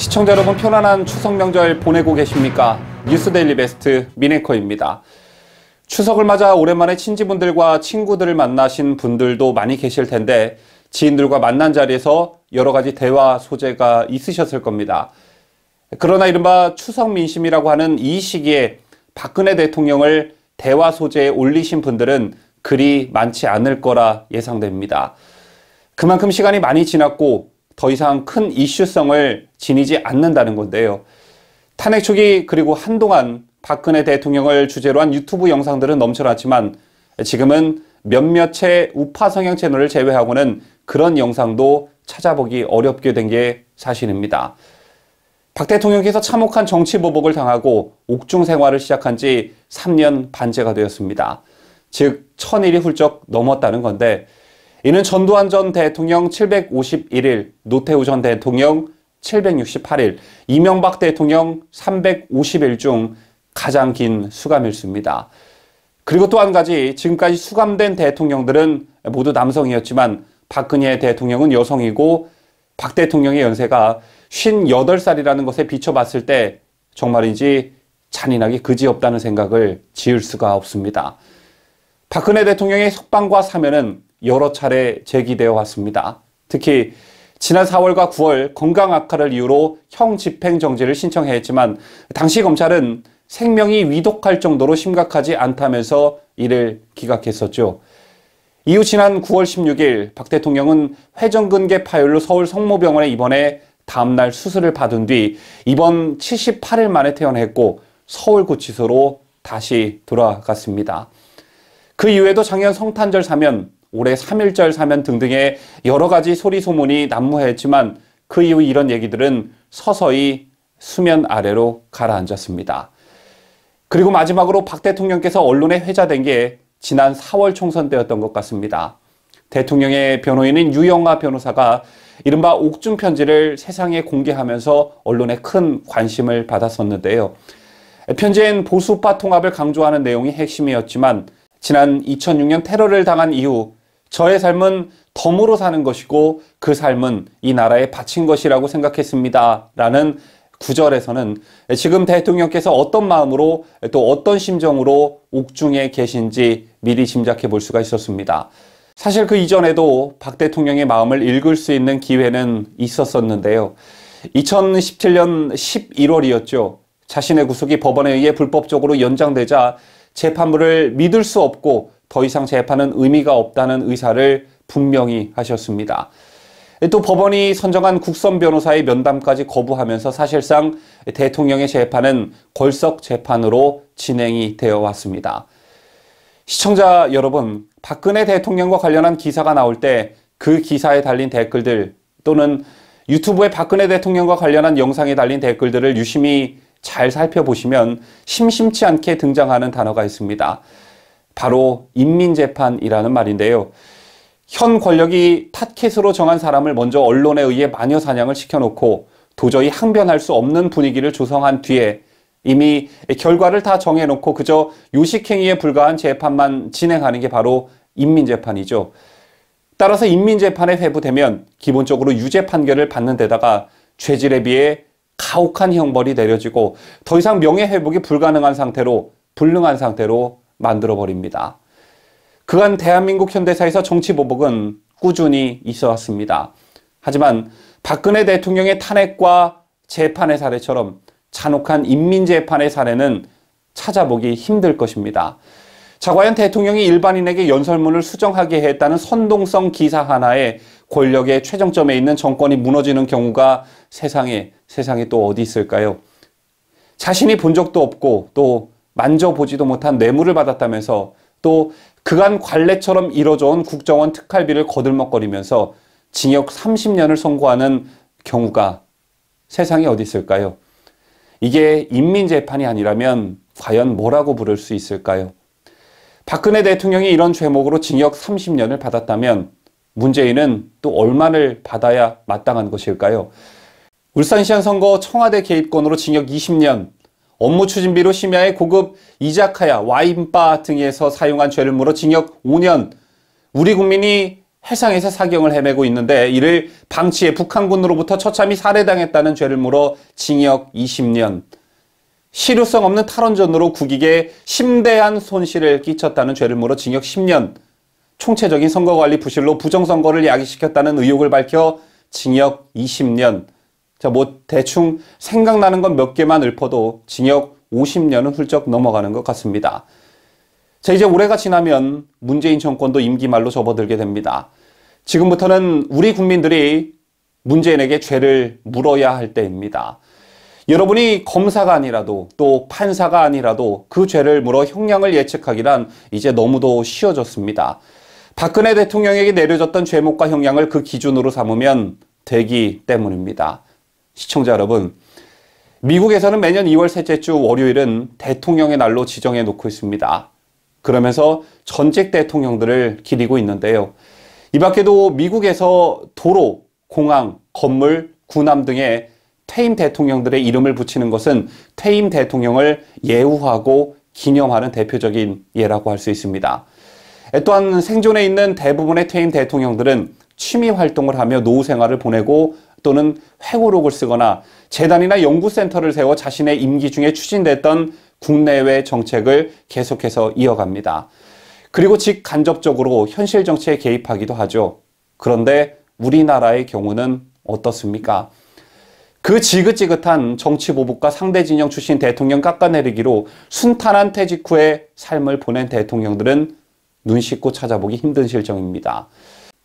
시청자 여러분, 편안한 추석 명절 보내고 계십니까? 뉴스데일리 베스트 민앵커입니다. 추석을 맞아 오랜만에 친지분들과 친구들을 만나신 분들도 많이 계실 텐데 지인들과 만난 자리에서 여러 가지 대화 소재가 있으셨을 겁니다. 그러나 이른바 추석 민심이라고 하는 이 시기에 박근혜 대통령을 대화 소재에 올리신 분들은 그리 많지 않을 거라 예상됩니다. 그만큼 시간이 많이 지났고 더 이상 큰 이슈성을 지니지 않는다는 건데요. 탄핵 초기 그리고 한동안 박근혜 대통령을 주제로 한 유튜브 영상들은 넘쳐났지만 지금은 몇몇의 우파 성향 채널을 제외하고는 그런 영상도 찾아보기 어렵게 된 게 사실입니다. 박 대통령께서 참혹한 정치 보복을 당하고 옥중 생활을 시작한 지 3년 반째가 되었습니다. 즉 1000일이 훌쩍 넘었다는 건데 이는 전두환 전 대통령 751일, 노태우 전 대통령 768일, 이명박 대통령 350일 중 가장 긴 수감일수입니다. 그리고 또 한 가지, 지금까지 수감된 대통령들은 모두 남성이었지만 박근혜 대통령은 여성이고 박 대통령의 연세가 58살이라는 것에 비춰봤을 때 정말인지 잔인하게 그지없다는 생각을 지을 수가 없습니다. 박근혜 대통령의 석방과 사면은 여러 차례 제기되어 왔습니다. 특히 지난 4월과 9월 건강 악화를 이유로 형 집행정지를 신청했지만 당시 검찰은 생명이 위독할 정도로 심각하지 않다면서 이를 기각했었죠. 이후 지난 9월 16일 박 대통령은 회전근개 파열로 서울 성모병원에 입원해 다음날 수술을 받은 뒤 입원 78일 만에 퇴원했고 서울구치소로 다시 돌아갔습니다. 그 이후에도 작년 성탄절 사면, 올해 3.1절 사면 등등의 여러 가지 소리소문이 난무했지만 그 이후 이런 얘기들은 서서히 수면 아래로 가라앉았습니다. 그리고 마지막으로 박 대통령께서 언론에 회자된 게 지난 4월 총선 때였던 것 같습니다. 대통령의 변호인인 유영하 변호사가 이른바 옥중 편지를 세상에 공개하면서 언론에 큰 관심을 받았었는데요. 편지엔 보수파 통합을 강조하는 내용이 핵심이었지만 지난 2006년 테러를 당한 이후 저의 삶은 덤으로 사는 것이고 그 삶은 이 나라에 바친 것이라고 생각했습니다. 라는 구절에서는 지금 대통령께서 어떤 마음으로 또 어떤 심정으로 옥중에 계신지 미리 짐작해 볼 수가 있었습니다. 사실 그 이전에도 박 대통령의 마음을 읽을 수 있는 기회는 있었었는데요. 2017년 11월이었죠. 자신의 구속이 법원에 의해 불법적으로 연장되자 재판부를 믿을 수 없고 더 이상 재판은 의미가 없다는 의사를 분명히 하셨습니다. 또 법원이 선정한 국선 변호사의 면담까지 거부하면서 사실상 대통령의 재판은 걸석 재판으로 진행이 되어 왔습니다. 시청자 여러분, 박근혜 대통령과 관련한 기사가 나올 때 그 기사에 달린 댓글들 또는 유튜브에 박근혜 대통령과 관련한 영상에 달린 댓글들을 유심히 잘 살펴보시면 심심치 않게 등장하는 단어가 있습니다. 바로 인민재판이라는 말인데요. 현 권력이 타켓으로 정한 사람을 먼저 언론에 의해 마녀 사냥을 시켜놓고 도저히 항변할 수 없는 분위기를 조성한 뒤에 이미 결과를 다 정해놓고 그저 요식행위에 불과한 재판만 진행하는 게 바로 인민재판이죠. 따라서 인민재판에 회부되면 기본적으로 유죄 판결을 받는 데다가 죄질에 비해 가혹한 형벌이 내려지고 더 이상 명예회복이 불가능한 상태로, 불능한 상태로 만들어버립니다. 그간 대한민국 현대사에서 정치보복은 꾸준히 있어 왔습니다. 하지만 박근혜 대통령의 탄핵과 재판의 사례처럼 잔혹한 인민재판의 사례는 찾아보기 힘들 것입니다. 자, 과연 대통령이 일반인에게 연설문을 수정하게 했다는 선동성 기사 하나에 권력의 최정점에 있는 정권이 무너지는 경우가 세상에 또 어디 있을까요? 자신이 본 적도 없고 또 만져보지도 못한 뇌물을 받았다면서 또 그간 관례처럼 이뤄져온 국정원 특활비를 거들먹거리면서 징역 30년을 선고하는 경우가 세상에 어디 있을까요? 이게 인민재판이 아니라면 과연 뭐라고 부를 수 있을까요? 박근혜 대통령이 이런 죄목으로 징역 30년을 받았다면 문재인은 또 얼마를 받아야 마땅한 것일까요? 울산시장 선거 청와대 개입건으로 징역 20년, 업무 추진비로 심야의 고급 이자카야, 와인바 등에서 사용한 죄를 물어 징역 5년, 우리 국민이 해상에서 사경을 헤매고 있는데 이를 방치해 북한군으로부터 처참히 살해당했다는 죄를 물어 징역 20년, 실효성 없는 탈원전으로 국익에 심대한 손실을 끼쳤다는 죄를 물어 징역 10년, 총체적인 선거관리 부실로 부정선거를 야기시켰다는 의혹을 밝혀 징역 20년. 자, 뭐 대충 생각나는 건 몇 개만 읊어도 징역 50년은 훌쩍 넘어가는 것 같습니다. 자, 이제 올해가 지나면 문재인 정권도 임기 말로 접어들게 됩니다. 지금부터는 우리 국민들이 문재인에게 죄를 물어야 할 때입니다. 여러분이 검사가 아니라도 또 판사가 아니라도 그 죄를 물어 형량을 예측하기란 이제 너무도 쉬워졌습니다. 박근혜 대통령에게 내려졌던 죄목과 형량을 그 기준으로 삼으면 되기 때문입니다. 시청자 여러분, 미국에서는 매년 2월 셋째 주 월요일은 대통령의 날로 지정해 놓고 있습니다. 그러면서 전직 대통령들을 기리고 있는데요. 이 밖에도 미국에서 도로, 공항, 건물, 군함 등의 퇴임 대통령들의 이름을 붙이는 것은 퇴임 대통령을 예우하고 기념하는 대표적인 예라고 할 수 있습니다. 또한 생존해 있는 대부분의 퇴임 대통령들은 취미 활동을 하며 노후 생활을 보내고 또는 회고록을 쓰거나 재단이나 연구센터를 세워 자신의 임기 중에 추진됐던 국내외 정책을 계속해서 이어갑니다. 그리고 직간접적으로 현실 정치에 개입하기도 하죠. 그런데 우리나라의 경우는 어떻습니까? 그 지긋지긋한 정치보복과 상대 진영 출신 대통령 깎아내리기로 순탄한 퇴직 후의 삶을 보낸 대통령들은 눈 씻고 찾아보기 힘든 실정입니다.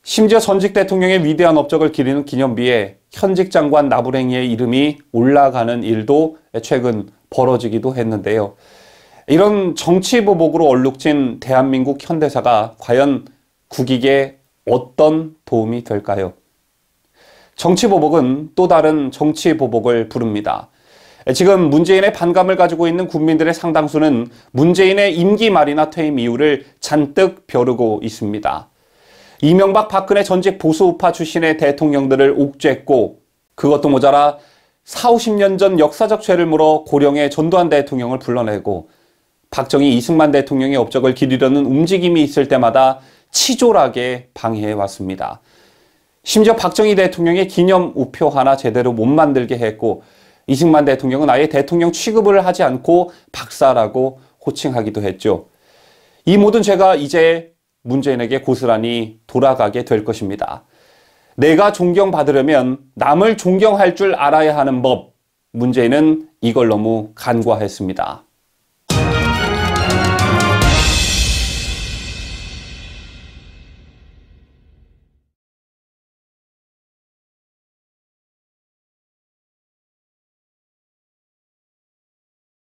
심지어 전직 대통령의 위대한 업적을 기리는 기념비에 현직 장관 나부랭이의 이름이 올라가는 일도 최근 벌어지기도 했는데요. 이런 정치보복으로 얼룩진 대한민국 현대사가 과연 국익에 어떤 도움이 될까요? 정치보복은 또 다른 정치보복을 부릅니다. 지금 문재인의 반감을 가지고 있는 국민들의 상당수는 문재인의 임기 말이나 퇴임 이유를 잔뜩 벼르고 있습니다. 이명박, 박근혜 전직 보수우파 출신의 대통령들을 옥죄했고 그것도 모자라 40, 50년 전 역사적 죄를 물어 고령의 전두환 대통령을 불러내고 박정희, 이승만 대통령의 업적을 기리려는 움직임이 있을 때마다 치졸하게 방해해왔습니다. 심지어 박정희 대통령의 기념 우표 하나 제대로 못 만들게 했고 이승만 대통령은 아예 대통령 취급을 하지 않고 박사라고 호칭하기도 했죠. 이 모든 죄가 이제 문재인에게 고스란히 돌아가게 될 것입니다. 내가 존경받으려면 남을 존경할 줄 알아야 하는 법. 문재인은 이걸 너무 간과했습니다.